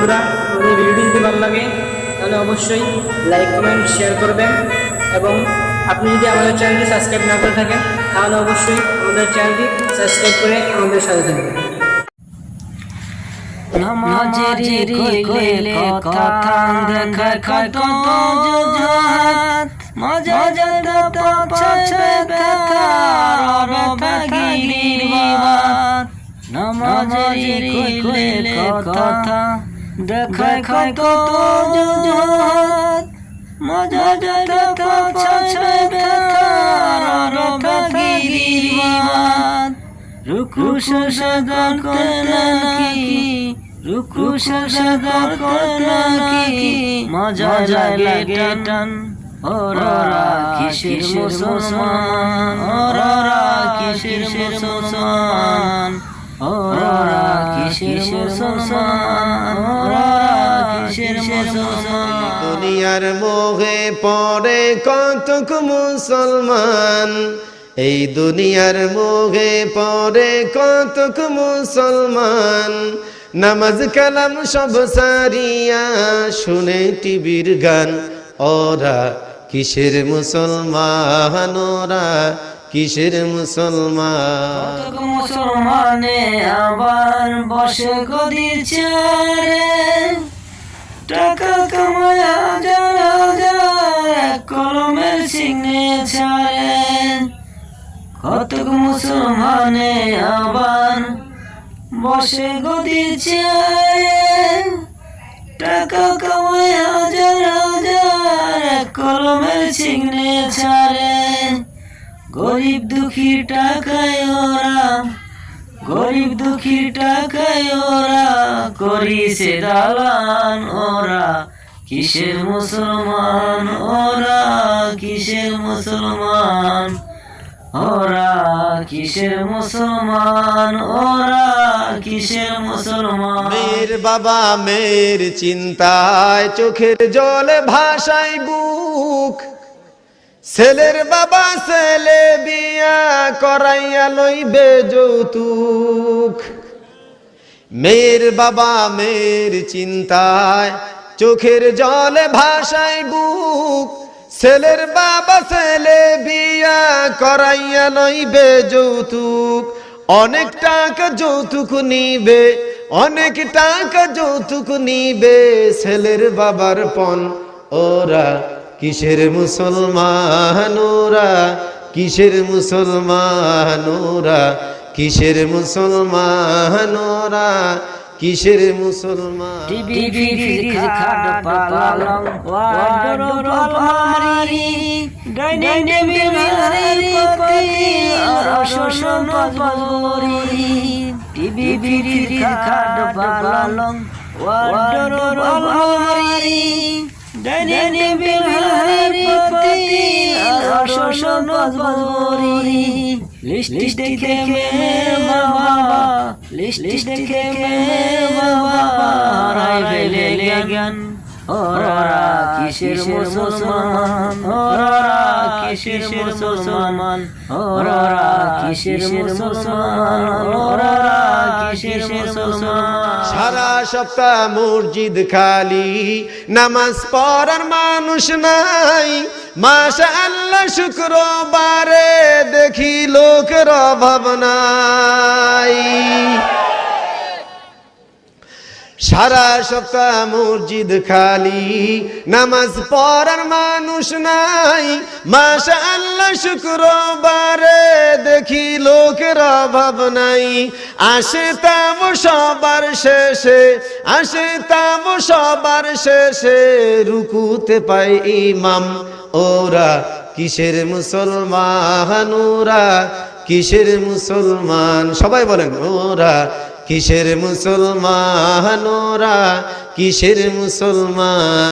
বন্ধুরা, আমাদের ভিডিওটি যদি ভালো লাগে তাহলে অবশ্যই লাইক কমেন্ট শেয়ার করবেন এবং আপনি যদি আমাদের চ্যানেলটি সাবস্ক্রাইব না করে থাকেন তাহলে অবশ্যই আমাদের চ্যানেলটি সাবস্ক্রাইব করে আমাদের সাথে থাকবেন। নামাজের কইলে কথা দেখা কত জুজহাত মজা যত পাছে ব্যথা ব্যথা গিরিবাত। নামাজের কইলে কথা দেখা কত জুজহাত মজা যত পাছে ব্যথা ব্যথা গিরিবাত। রুকু সাজদা করলে নাকি রুকু সাজদা করলে নাকি মজা লাগে টান। ওরা কিসের মুসলমান, ওরা কিসের মুসলমান, ওরা কিসের মুসলমান, ওরা কিসের মুসলমান। দুনিয়ার মোহে পড়ে কতক মুসলমান, এই দুনিয়ার মোহে পড়ে কতক মুসলমান। নামাজ কালাম সব সারিয়া শুনে টিভির গান। ওরা কিসের মুসলমান, ওরা কিসের মুসলমান। মুসলমানে আবার বসে গদির চেয়ারে, টাকা কামায় হাজার হাজার কলমের সিগনেচারে। কতক মুসলমানে আবার বসে গদির চেয়ারে, টাকা কামায় হাজার হাজার কলমের সিগনেচারে। গরিব দুঃখীর টাকায় ওরা, গরিব দুঃখীর টাকায় ওরা করিছে দালান। ওরা কিসের মুসলমান, ওরা কিসের মুসলমান, ওরা কিসের মুসলমান, ওরা কিসের মুসলমান। মেয়ের বাবা মেয়ের চিন্তায় চোখের জলে ভাসায় বুক, ছেলের বাবা ছেলে বিয়া করাইয়া লইবে যৌতুক। মেয়ের বাবা মেয়ের চিন্তায় চোখের জলে ভাসায় বুক, ছেলের বাবা ছেলে বিয়া করাইয়া লইবে যৌতুক। অনেক টাকা যৌতুক নিবে, অনেক টাকা যৌতুক নিবে ছেলের বাবার পণ। ওরা কিসের মুসলমান, ওরা কিসের মুসলমান, ওরা কিসের মুসলমান, ওরা কিসের মুসলমান। টিভি ফ্রিজ খাট পালং ওয়ার্ডরোব আলমারি ডাইনিং টেবিল পতি রসন বাজরি। টিভি ফ্রিজ খাট পালং ওয়ার্ডরোব আলমারি ডাইনিং টেবিল পতি রসন বাজরি। লিস্ট দেখে মেয়ের বাবা, লিস্ট দেখে মেয়ের বাবা হারাই ফেলে জ্ঞান। ওরা কিসের মুসলমান, ওরা কিসের মুসলমান, ওরা কিসের মুসলমান, ওরা কিসের মুসলমান। সারা সপ্তাহ মসজিদ খালি, নামাজ পড়ার মানুষ নাই। মাশাআল্লাহ শুক্রবারে দেখি লোকের অভাব নাই। সারা সপ্তাহ মসজিদ খালি, নামাজ পড়ার মানুষ নাই। মাশাআল্লাহ শুক্রবারে দেখি লোকের অভাব নাই। আসে তাম সবার শেষে, আসে তাম সবার শেষে রুকুতে পাই ইমাম। ওরা কিসের মুসলমান, ওরা কিসের মুসলমান। সবাই বলেন ওরা কিসের মুসলমান, ওরা কিসের মুসলমান।